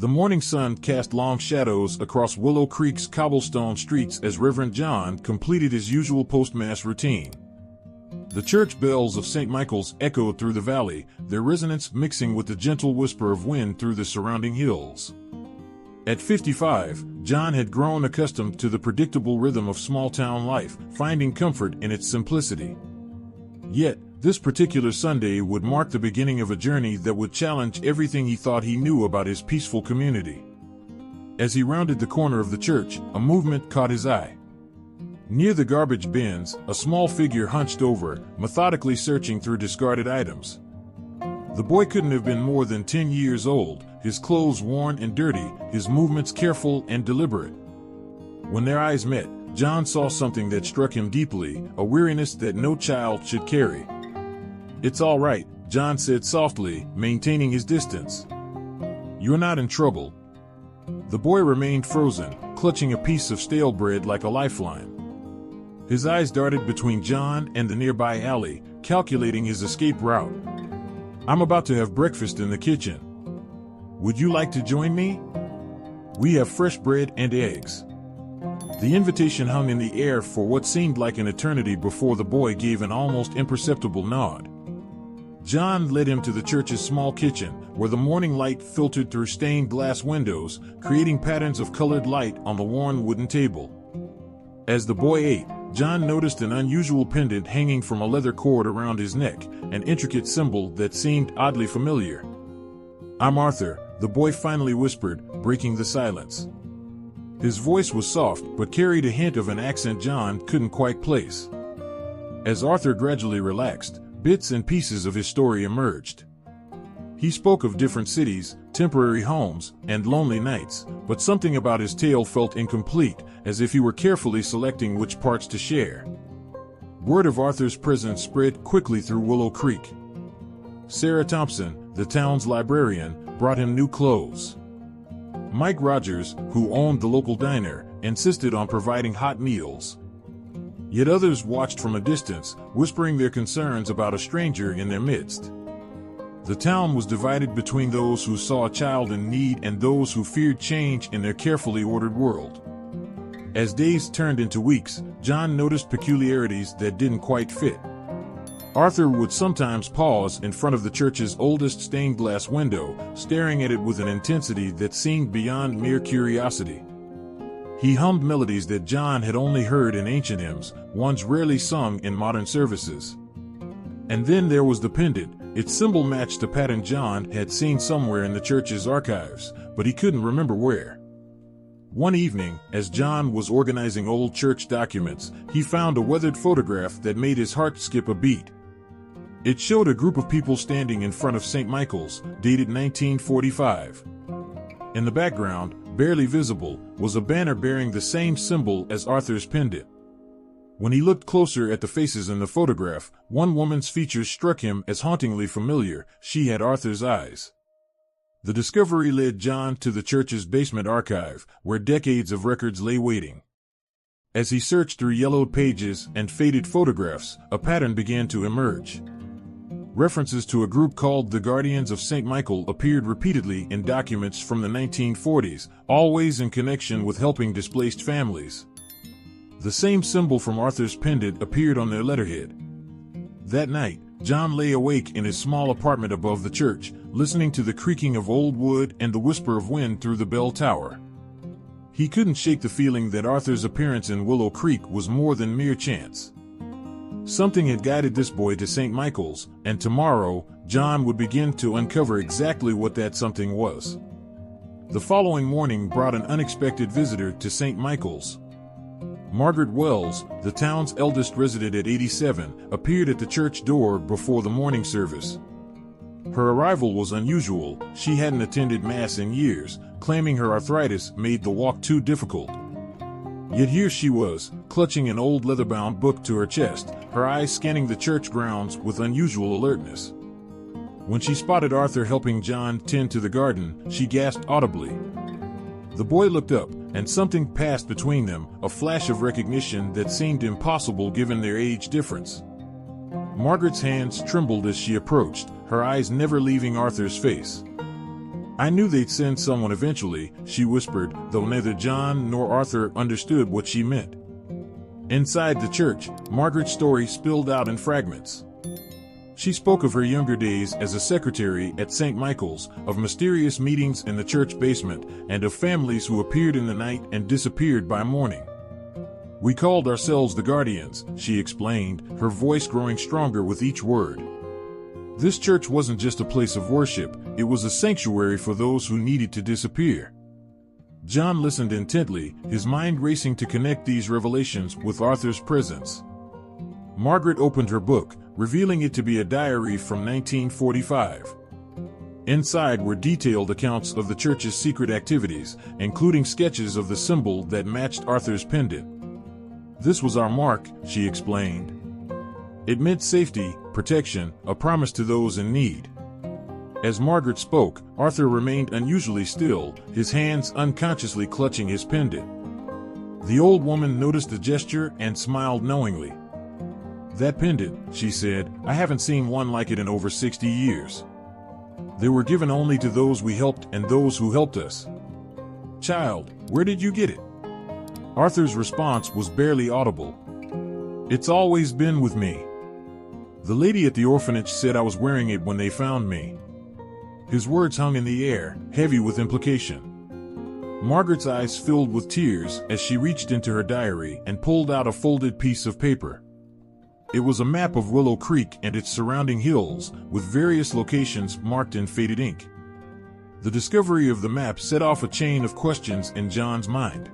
The morning sun cast long shadows across Willow Creek's cobblestone streets as Reverend John completed his usual post-mass routine. The church bells of St. Michael's echoed through the valley, their resonance mixing with the gentle whisper of wind through the surrounding hills. At 55, John had grown accustomed to the predictable rhythm of small-town life, finding comfort in its simplicity. Yet, this particular Sunday would mark the beginning of a journey that would challenge everything he thought he knew about his peaceful community. As he rounded the corner of the church, a movement caught his eye. Near the garbage bins, a small figure hunched over, methodically searching through discarded items. The boy couldn't have been more than 10 years old, his clothes worn and dirty, his movements careful and deliberate. When their eyes met, John saw something that struck him deeply, a weariness that no child should carry. "It's all right," John said softly, maintaining his distance. "You're not in trouble." The boy remained frozen, clutching a piece of stale bread like a lifeline. His eyes darted between John and the nearby alley, calculating his escape route. "I'm about to have breakfast in the kitchen. Would you like to join me? We have fresh bread and eggs." The invitation hung in the air for what seemed like an eternity before the boy gave an almost imperceptible nod. John led him to the church's small kitchen, where the morning light filtered through stained glass windows, creating patterns of colored light on the worn wooden table. As the boy ate, John noticed an unusual pendant hanging from a leather cord around his neck, an intricate symbol that seemed oddly familiar. "I'm Arthur," the boy finally whispered, breaking the silence. His voice was soft, but carried a hint of an accent John couldn't quite place. As Arthur gradually relaxed, bits and pieces of his story emerged. He spoke of different cities, temporary homes, and lonely nights, but something about his tale felt incomplete, as if he were carefully selecting which parts to share. Word of Arthur's presence spread quickly through Willow Creek. Sarah Thompson, the town's librarian, brought him new clothes. Mike Rogers, who owned the local diner, insisted on providing hot meals. Yet others watched from a distance, whispering their concerns about a stranger in their midst. The town was divided between those who saw a child in need and those who feared change in their carefully ordered world. As days turned into weeks, John noticed peculiarities that didn't quite fit. Arthur would sometimes pause in front of the church's oldest stained glass window, staring at it with an intensity that seemed beyond mere curiosity. He hummed melodies that John had only heard in ancient hymns, ones rarely sung in modern services. And then there was the pendant. Its symbol matched a pattern John had seen somewhere in the church's archives, but he couldn't remember where. One evening, as John was organizing old church documents, he found a weathered photograph that made his heart skip a beat. It showed a group of people standing in front of St. Michael's, dated 1945. In the background, barely visible, was a banner bearing the same symbol as Arthur's pendant. When he looked closer at the faces in the photograph, one woman's features struck him as hauntingly familiar. She had Arthur's eyes. The discovery led John to the church's basement archive, where decades of records lay waiting. As he searched through yellowed pages and faded photographs, a pattern began to emerge. References to a group called the Guardians of St. Michael appeared repeatedly in documents from the 1940s, always in connection with helping displaced families. The same symbol from Arthur's pendant appeared on their letterhead. That night, John lay awake in his small apartment above the church, listening to the creaking of old wood and the whisper of wind through the bell tower. He couldn't shake the feeling that Arthur's appearance in Willow Creek was more than mere chance. Something had guided this boy to St. Michael's, and tomorrow, John would begin to uncover exactly what that something was. The following morning brought an unexpected visitor to St. Michael's. Margaret Wells, the town's eldest resident at 87, appeared at the church door before the morning service. Her arrival was unusual. She hadn't attended Mass in years, claiming her arthritis made the walk too difficult. Yet here she was, clutching an old leather-bound book to her chest, her eyes scanning the church grounds with unusual alertness. When she spotted Arthur helping John tend to the garden, she gasped audibly. The boy looked up, and something passed between them, a flash of recognition that seemed impossible given their age difference. Margaret's hands trembled as she approached, her eyes never leaving Arthur's face. I knew they'd send someone eventually, she whispered, though neither John nor Arthur understood what she meant. Inside the church, Margaret's story spilled out in fragments. She spoke of her younger days as a secretary at St. Michael's, of mysterious meetings in the church basement, and of families who appeared in the night and disappeared by morning. We called ourselves the Guardians, she explained, her voice growing stronger with each word. This church wasn't just a place of worship, it was a sanctuary for those who needed to disappear. John listened intently, his mind racing to connect these revelations with Arthur's presence. Margaret opened her book, revealing it to be a diary from 1945. Inside were detailed accounts of the church's secret activities, including sketches of the symbol that matched Arthur's pendant. This was our mark, she explained. It meant safety, protection, a promise to those in need. As Margaret spoke, Arthur remained unusually still, his hands unconsciously clutching his pendant. The old woman noticed the gesture and smiled knowingly. That pendant, she said, I haven't seen one like it in over 60 years. They were given only to those we helped and those who helped us. Child, where did you get it? Arthur's response was barely audible. It's always been with me. The lady at the orphanage said I was wearing it when they found me. His words hung in the air, heavy with implication. Margaret's eyes filled with tears as she reached into her diary and pulled out a folded piece of paper. It was a map of Willow Creek and its surrounding hills, with various locations marked in faded ink. The discovery of the map set off a chain of questions in John's mind.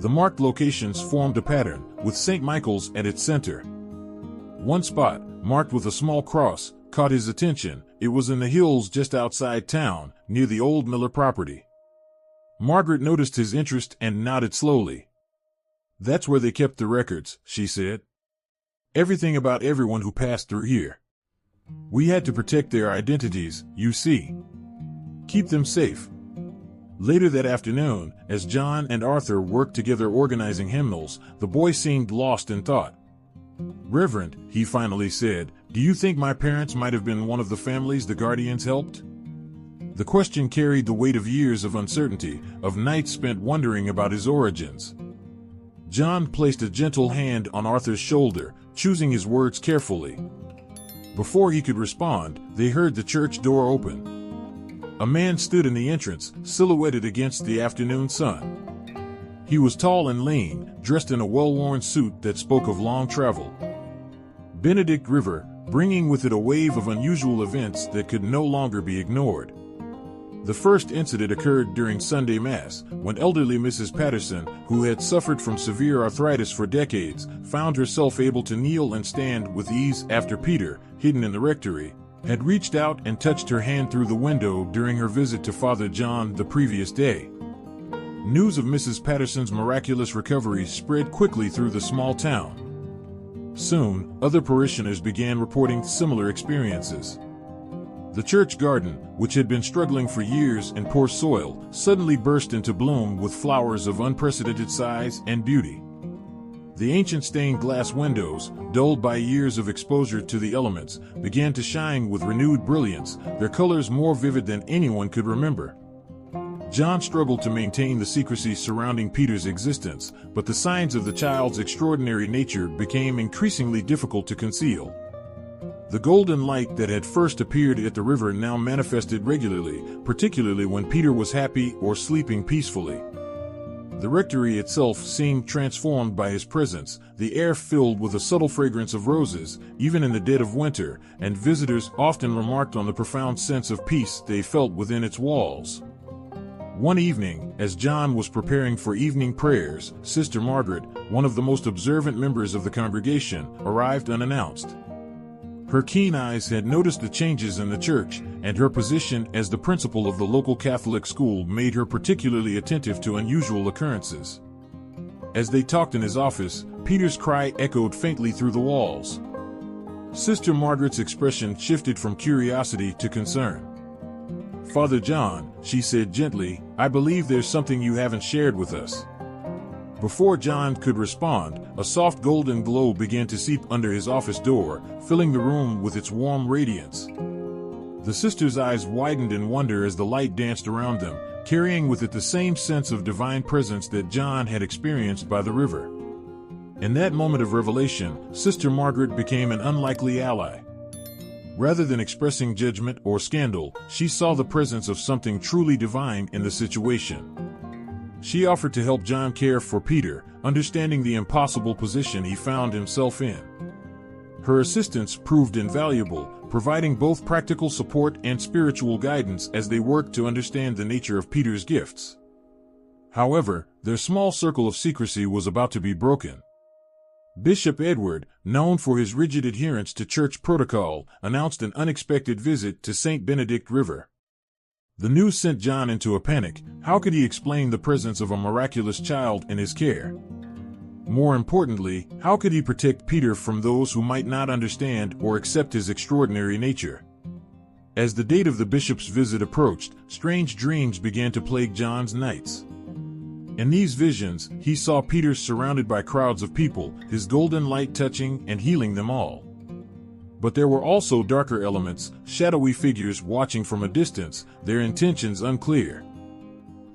The marked locations formed a pattern, with St. Michael's at its center. One spot, marked with a small cross, caught his attention. It was in the hills just outside town, near the old Miller property. Margaret noticed his interest and nodded slowly. That's where they kept the records, she said. Everything about everyone who passed through here. We had to protect their identities, you see. Keep them safe. Later that afternoon, as John and Arthur worked together organizing hymnals, the boy seemed lost in thought. Reverend, he finally said, do you think my parents might have been one of the families the Guardians helped? The question carried the weight of years of uncertainty, of nights spent wondering about his origins. John placed a gentle hand on Arthur's shoulder, choosing his words carefully. Before he could respond, they heard the church door open. A man stood in the entrance, silhouetted against the afternoon sun. He was tall and lean, dressed in a well-worn suit that spoke of long travel. Benedict River, bringing with it a wave of unusual events that could no longer be ignored. The first incident occurred during Sunday Mass, when elderly Mrs. Patterson, who had suffered from severe arthritis for decades, found herself able to kneel and stand with ease after Peter, hidden in the rectory, had reached out and touched her hand through the window during her visit to Father John the previous day. News of Mrs. Patterson's miraculous recovery spread quickly through the small town. Soon, other parishioners began reporting similar experiences. The church garden, which had been struggling for years in poor soil, suddenly burst into bloom with flowers of unprecedented size and beauty. The ancient stained glass windows, dulled by years of exposure to the elements, began to shine with renewed brilliance, their colors more vivid than anyone could remember. John struggled to maintain the secrecy surrounding Peter's existence, but the signs of the child's extraordinary nature became increasingly difficult to conceal. The golden light that had first appeared at the river now manifested regularly, particularly when Peter was happy or sleeping peacefully. The rectory itself seemed transformed by his presence, the air filled with a subtle fragrance of roses, even in the dead of winter, and visitors often remarked on the profound sense of peace they felt within its walls. One evening, as John was preparing for evening prayers, Sister Margaret, one of the most observant members of the congregation, arrived unannounced. Her keen eyes had noticed the changes in the church, and her position as the principal of the local Catholic school made her particularly attentive to unusual occurrences. As they talked in his office, Peter's cry echoed faintly through the walls. Sister Margaret's expression shifted from curiosity to concern. "Father John," she said gently, "I believe there's something you haven't shared with us." Before John could respond, a soft golden glow began to seep under his office door, filling the room with its warm radiance. The sisters' eyes widened in wonder as the light danced around them, carrying with it the same sense of divine presence that John had experienced by the river. In that moment of revelation, Sister Margaret became an unlikely ally. Rather than expressing judgment or scandal, she saw the presence of something truly divine in the situation. She offered to help John care for Peter, understanding the impossible position he found himself in. Her assistance proved invaluable, providing both practical support and spiritual guidance as they worked to understand the nature of Peter's gifts. However, their small circle of secrecy was about to be broken. Bishop Edward, known for his rigid adherence to church protocol, announced an unexpected visit to St. Benedict River. The news sent John into a panic. How could he explain the presence of a miraculous child in his care? More importantly, how could he protect Peter from those who might not understand or accept his extraordinary nature? As the date of the bishop's visit approached, strange dreams began to plague John's nights. In these visions, he saw Peter surrounded by crowds of people, his golden light touching and healing them all. But there were also darker elements, shadowy figures watching from a distance, their intentions unclear.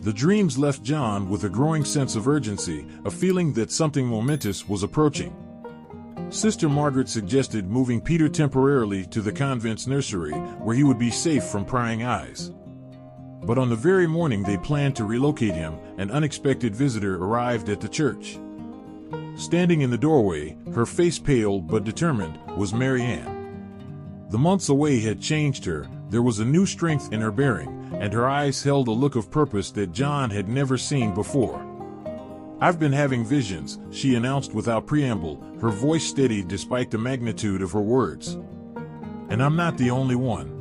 The dreams left John with a growing sense of urgency, a feeling that something momentous was approaching. Sister Margaret suggested moving Peter temporarily to the convent's nursery, where he would be safe from prying eyes. But on the very morning they planned to relocate him, an unexpected visitor arrived at the church. Standing in the doorway, her face pale but determined, was Mary Ann. The months away had changed her. There was a new strength in her bearing, and her eyes held a look of purpose that John had never seen before. "I've been having visions," she announced without preamble, her voice steady despite the magnitude of her words. "And I'm not the only one.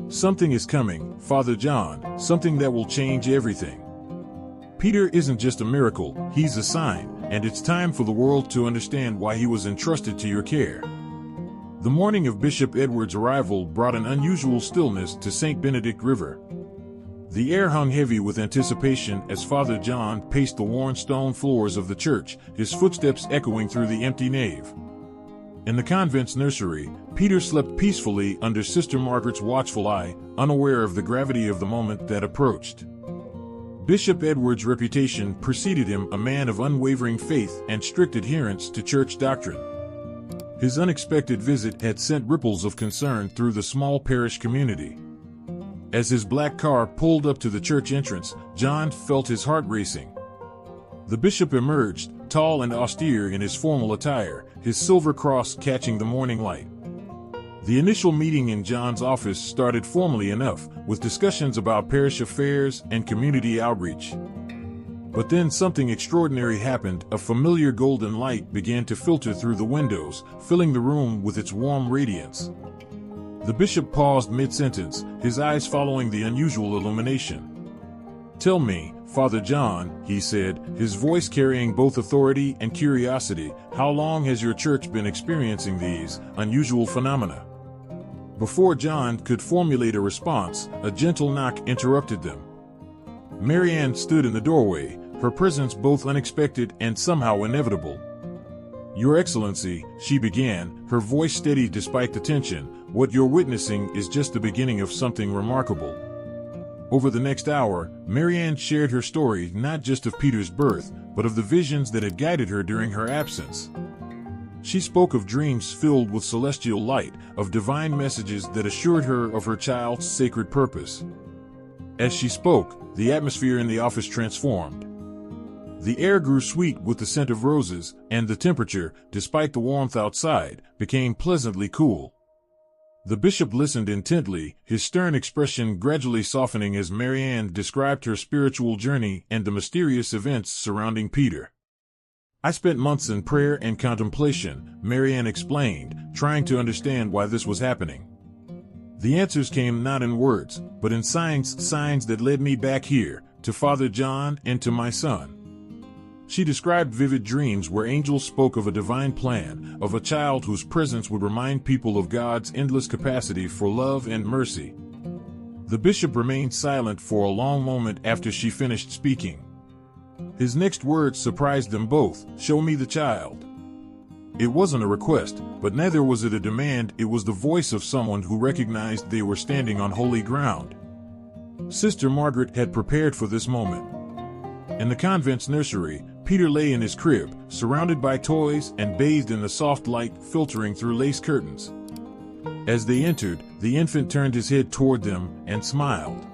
Something is coming, Father John, something that will change everything. Peter isn't just a miracle, he's a sign, and it's time for the world to understand why he was entrusted to your care." The morning of Bishop Edward's arrival brought an unusual stillness to St. Benedict River. The air hung heavy with anticipation as Father John paced the worn stone floors of the church, his footsteps echoing through the empty nave. In the convent's nursery, Peter slept peacefully under Sister Margaret's watchful eye, unaware of the gravity of the moment that approached. Bishop Edward's reputation preceded him, a man of unwavering faith and strict adherence to church doctrine. His unexpected visit had sent ripples of concern through the small parish community. As his black car pulled up to the church entrance, John felt his heart racing. The bishop emerged, tall and austere in his formal attire, his silver cross catching the morning light. The initial meeting in John's office started formally enough, with discussions about parish affairs and community outreach. But then something extraordinary happened. A familiar golden light began to filter through the windows, filling the room with its warm radiance. The bishop paused mid-sentence, his eyes following the unusual illumination. "Tell me, Father John," he said, his voice carrying both authority and curiosity, "how long has your church been experiencing these unusual phenomena?" Before John could formulate a response, a gentle knock interrupted them. Mary Ann stood in the doorway, her presence both unexpected and somehow inevitable. "Your Excellency," she began, her voice steady despite the tension, "what you're witnessing is just the beginning of something remarkable." Over the next hour, Mary Ann shared her story not just of Peter's birth, but of the visions that had guided her during her absence. She spoke of dreams filled with celestial light, of divine messages that assured her of her child's sacred purpose. As she spoke, the atmosphere in the office transformed. The air grew sweet with the scent of roses, and the temperature, despite the warmth outside, became pleasantly cool. The bishop listened intently, his stern expression gradually softening as Mary Ann described her spiritual journey and the mysterious events surrounding Peter. "I spent months in prayer and contemplation," Mary Ann explained, trying to understand why this was happening. "The answers came not in words, but in signs that led me back here, to Father John and to my son." She described vivid dreams where angels spoke of a divine plan, of a child whose presence would remind people of God's endless capacity for love and mercy. The bishop remained silent for a long moment after she finished speaking. His next words surprised them both, "Show me the child." It wasn't a request, but neither was it a demand. It was the voice of someone who recognized they were standing on holy ground. Sister Margaret had prepared for this moment. In the convent's nursery, Peter lay in his crib, surrounded by toys and bathed in the soft light filtering through lace curtains. As they entered, the infant turned his head toward them and smiled.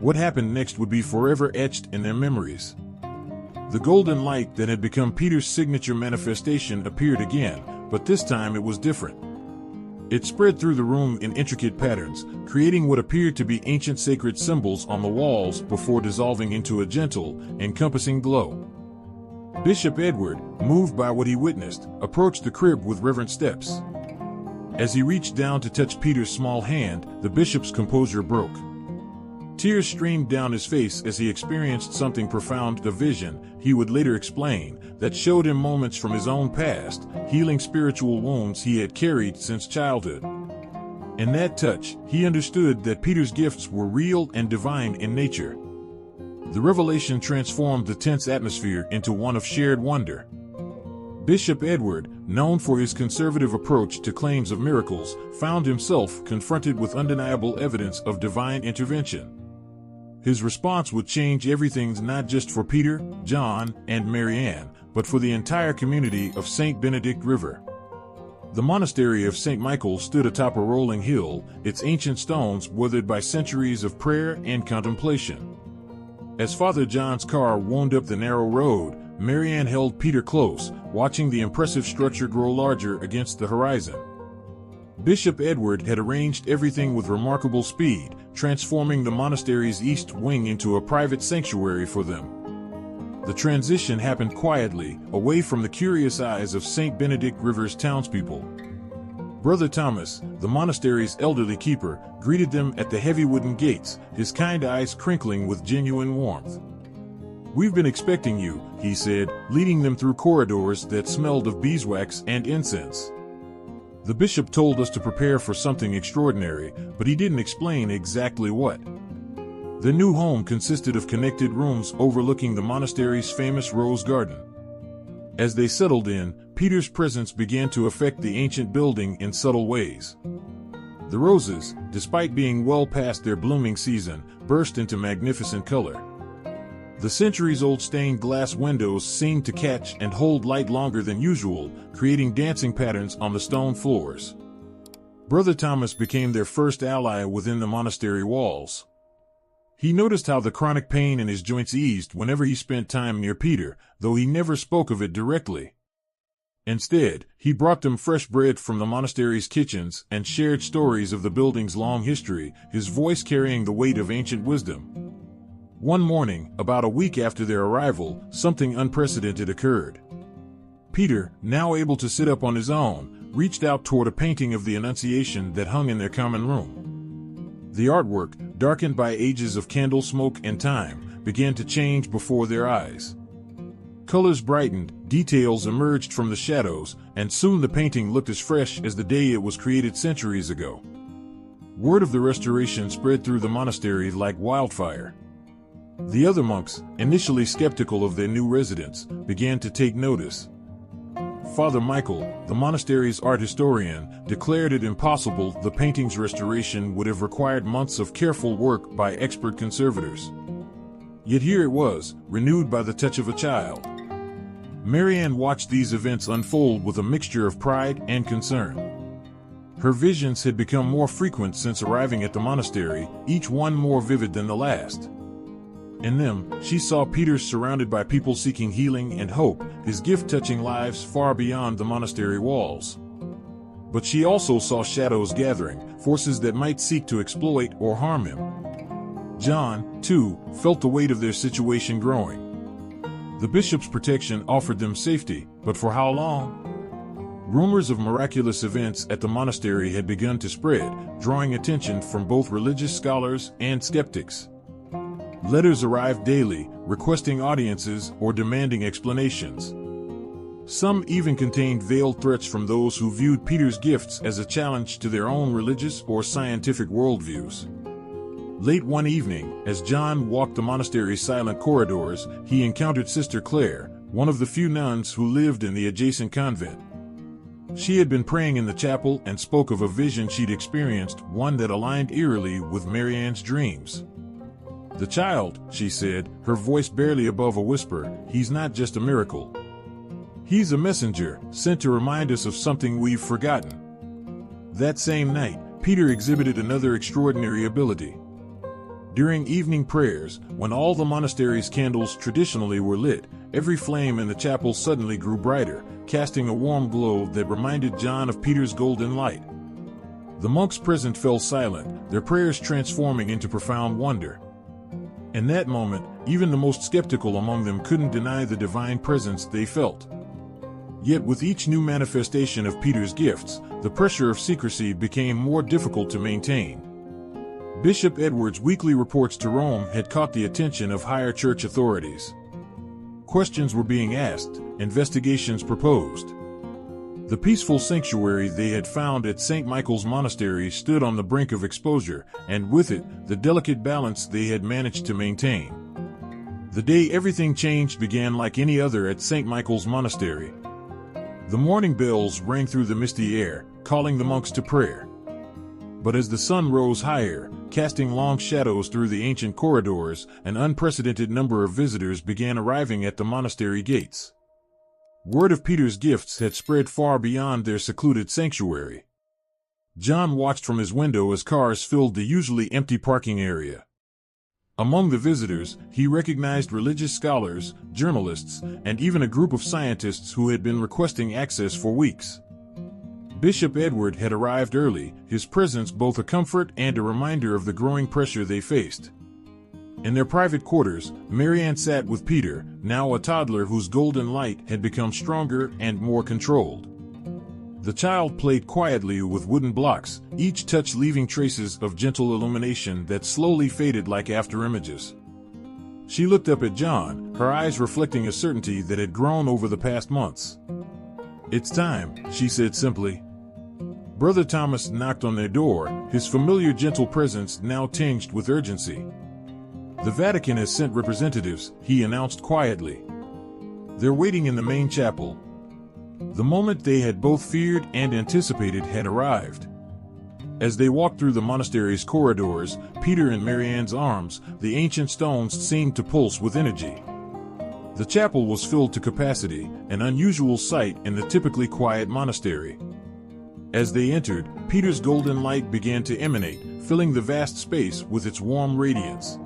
What happened next would be forever etched in their memories. The golden light that had become Peter's signature manifestation appeared again, but this time it was different. It spread through the room in intricate patterns, creating what appeared to be ancient sacred symbols on the walls before dissolving into a gentle, encompassing glow. Bishop Edward, moved by what he witnessed, approached the crib with reverent steps. As he reached down to touch Peter's small hand, the bishop's composure broke. Tears streamed down his face as he experienced something profound, a vision, he would later explain, that showed him moments from his own past, healing spiritual wounds he had carried since childhood. In that touch, he understood that Peter's gifts were real and divine in nature. The revelation transformed the tense atmosphere into one of shared wonder. Bishop Edward, known for his conservative approach to claims of miracles, found himself confronted with undeniable evidence of divine intervention. His response would change everything, not just for Peter, John, and Mary Ann, but for the entire community of St. Benedict River. The monastery of St. Michael stood atop a rolling hill, its ancient stones weathered by centuries of prayer and contemplation. As Father John's car wound up the narrow road, Mary Ann held Peter close, watching the impressive structure grow larger against the horizon. Bishop Edward had arranged everything with remarkable speed, transforming the monastery's east wing into a private sanctuary for them. The transition happened quietly, away from the curious eyes of St. Benedict River's townspeople. Brother Thomas, the monastery's elderly keeper, greeted them at the heavy wooden gates, his kind eyes crinkling with genuine warmth. "We've been expecting you," he said, leading them through corridors that smelled of beeswax and incense. The bishop told us to prepare for something extraordinary, but he didn't explain exactly what. The new home consisted of connected rooms overlooking the monastery's famous rose garden. As they settled in, Peter's presence began to affect the ancient building in subtle ways. The roses, despite being well past their blooming season, burst into magnificent color. The centuries-old stained glass windows seemed to catch and hold light longer than usual, creating dancing patterns on the stone floors. Brother Thomas became their first ally within the monastery walls. He noticed how the chronic pain in his joints eased whenever he spent time near Peter, though he never spoke of it directly. Instead, he brought them fresh bread from the monastery's kitchens and shared stories of the building's long history, his voice carrying the weight of ancient wisdom. One morning, about a week after their arrival, something unprecedented occurred. Peter, now able to sit up on his own, reached out toward a painting of the Annunciation that hung in their common room. The artwork, darkened by ages of candle smoke and time, began to change before their eyes. Colors brightened, details emerged from the shadows, and soon the painting looked as fresh as the day it was created centuries ago. Word of the restoration spread through the monastery like wildfire. The other monks, initially skeptical of their new residence, began to take notice. Father Michael, the monastery's art historian, declared it impossible. The painting's restoration would have required months of careful work by expert conservators. Yet here it was, renewed by the touch of a child. Mary Ann watched these events unfold with a mixture of pride and concern. Her visions had become more frequent since arriving at the monastery, each one more vivid than the last. In them, she saw Peter surrounded by people seeking healing and hope, his gift touching lives far beyond the monastery walls. But she also saw shadows gathering, forces that might seek to exploit or harm him. John, too, felt the weight of their situation growing. The bishop's protection offered them safety, but for how long? Rumors of miraculous events at the monastery had begun to spread, drawing attention from both religious scholars and skeptics. Letters arrived daily, requesting audiences or demanding explanations. Some even contained veiled threats from those who viewed Peter's gifts as a challenge to their own religious or scientific worldviews. Late one evening, as John walked the monastery's silent corridors, he encountered Sister Claire, one of the few nuns who lived in the adjacent convent. She had been praying in the chapel and spoke of a vision she'd experienced, one that aligned eerily with Marianne's dreams. "The child," she said, her voice barely above a whisper, "he's not just a miracle. He's a messenger, sent to remind us of something we've forgotten." That same night, Peter exhibited another extraordinary ability. During evening prayers, when all the monastery's candles traditionally were lit, every flame in the chapel suddenly grew brighter, casting a warm glow that reminded John of Peter's golden light. The monks present fell silent, their prayers transforming into profound wonder. In that moment, even the most skeptical among them couldn't deny the divine presence they felt. Yet with each new manifestation of Peter's gifts, the pressure of secrecy became more difficult to maintain. Bishop Edward's weekly reports to Rome had caught the attention of higher church authorities. Questions were being asked, investigations proposed. The peaceful sanctuary they had found at St. Michael's Monastery stood on the brink of exposure, and with it, the delicate balance they had managed to maintain. The day everything changed began like any other at St. Michael's Monastery. The morning bells rang through the misty air, calling the monks to prayer. But as the sun rose higher, casting long shadows through the ancient corridors, an unprecedented number of visitors began arriving at the monastery gates. Word of Peter's gifts had spread far beyond their secluded sanctuary. John watched from his window as cars filled the usually empty parking area. Among the visitors, he recognized religious scholars, journalists, and even a group of scientists who had been requesting access for weeks. Bishop Edward had arrived early, his presence both a comfort and a reminder of the growing pressure they faced. In their private quarters, Marianne sat with Peter, now a toddler whose golden light had become stronger and more controlled. The child played quietly with wooden blocks, each touch leaving traces of gentle illumination that slowly faded like afterimages. She looked up at John, her eyes reflecting a certainty that had grown over the past months. "It's time," she said simply. Brother Thomas knocked on their door, his familiar gentle presence now tinged with urgency. "The Vatican has sent representatives," he announced quietly. "They're waiting in the main chapel." The moment they had both feared and anticipated had arrived. As they walked through the monastery's corridors, Peter in Marianne's arms, the ancient stones seemed to pulse with energy. The chapel was filled to capacity, an unusual sight in the typically quiet monastery. As they entered, Peter's golden light began to emanate, filling the vast space with its warm radiance.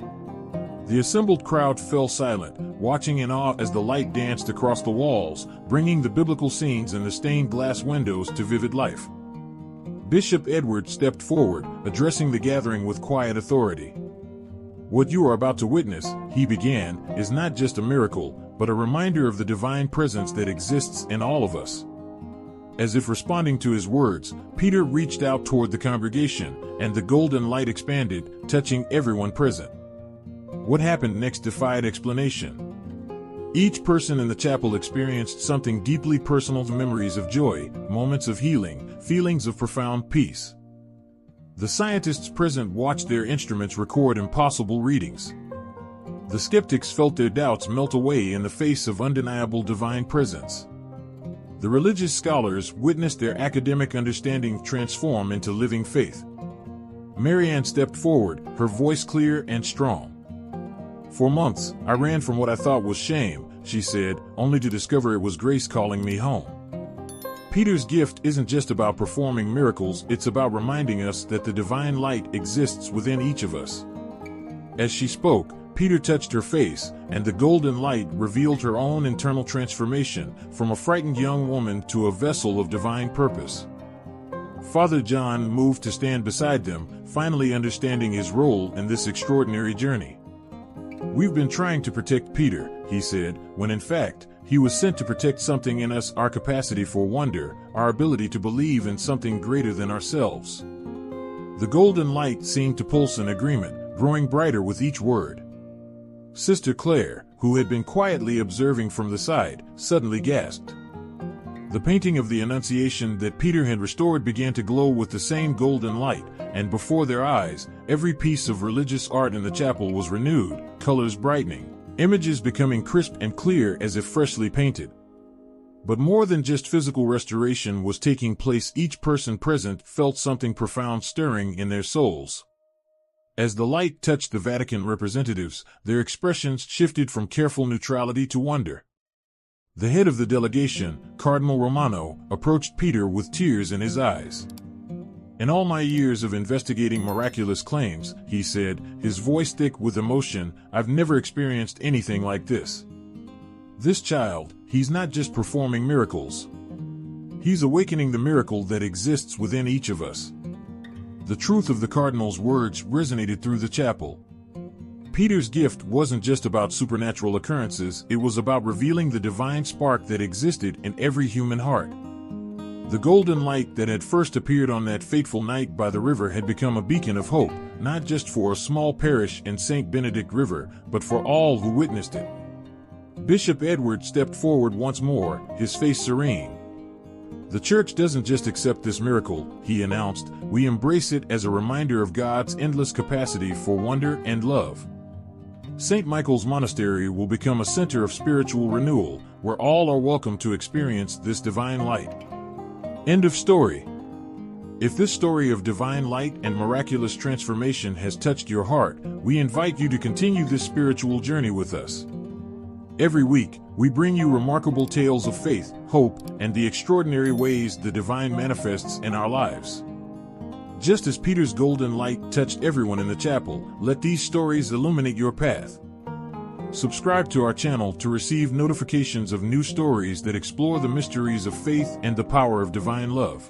The assembled crowd fell silent, watching in awe as the light danced across the walls, bringing the biblical scenes in the stained glass windows to vivid life. Bishop Edward stepped forward, addressing the gathering with quiet authority. "What you are about to witness," he began, "is not just a miracle, but a reminder of the divine presence that exists in all of us." As if responding to his words, Peter reached out toward the congregation, and the golden light expanded, touching everyone present. What happened next defied explanation. Each person in the chapel experienced something deeply personal: memories of joy, moments of healing, feelings of profound peace. The scientists present watched their instruments record impossible readings. The skeptics felt their doubts melt away in the face of undeniable divine presence. The religious scholars witnessed their academic understanding transform into living faith. Marianne stepped forward, her voice clear and strong. "For months, I ran from what I thought was shame," she said, only to discover it was grace calling me home. Peter's gift isn't just about performing miracles, it's about reminding us that the divine light exists within each of us. As she spoke, Peter touched her face, and the golden light revealed her own internal transformation, from a frightened young woman to a vessel of divine purpose. Father John moved to stand beside them, finally understanding his role in this extraordinary journey. "We've been trying to protect Peter," he said, when in fact, he was sent to protect something in us: our capacity for wonder, our ability to believe in something greater than ourselves. The golden light seemed to pulse in agreement, growing brighter with each word. Sister Claire, who had been quietly observing from the side, suddenly gasped. The painting of the Annunciation that Peter had restored began to glow with the same golden light, and before their eyes, every piece of religious art in the chapel was renewed, colors brightening, images becoming crisp and clear as if freshly painted. But more than just physical restoration was taking place, each person present felt something profound stirring in their souls. As the light touched the Vatican representatives, their expressions shifted from careful neutrality to wonder. The head of the delegation, Cardinal Romano, approached Peter with tears in his eyes. "In all my years of investigating miraculous claims," he said, his voice thick with emotion, "I've never experienced anything like this. This child, he's not just performing miracles. He's awakening the miracle that exists within each of us." The truth of the Cardinal's words resonated through the chapel. Peter's gift wasn't just about supernatural occurrences, it was about revealing the divine spark that existed in every human heart. The golden light that had first appeared on that fateful night by the river had become a beacon of hope, not just for a small parish in St. Benedict River, but for all who witnessed it. Bishop Edward stepped forward once more, his face serene. "The Church doesn't just accept this miracle," he announced, "we embrace it as a reminder of God's endless capacity for wonder and love. St. Michael's Monastery will become a center of spiritual renewal, where all are welcome to experience this divine light." End of story. If this story of divine light and miraculous transformation has touched your heart, we invite you to continue this spiritual journey with us. Every week, we bring you remarkable tales of faith, hope, and the extraordinary ways the divine manifests in our lives. Just as Peter's golden light touched everyone in the chapel, let these stories illuminate your path. Subscribe to our channel to receive notifications of new stories that explore the mysteries of faith and the power of divine love.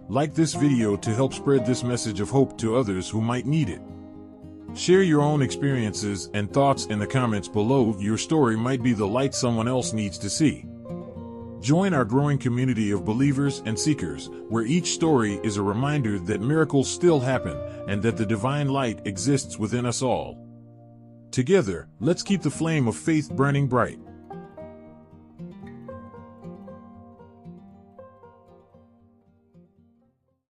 Like this video to help spread this message of hope to others who might need it. Share your own experiences and thoughts in the comments below. Your story might be the light someone else needs to see. Join our growing community of believers and seekers, where each story is a reminder that miracles still happen and that the divine light exists within us all. Together, let's keep the flame of faith burning bright.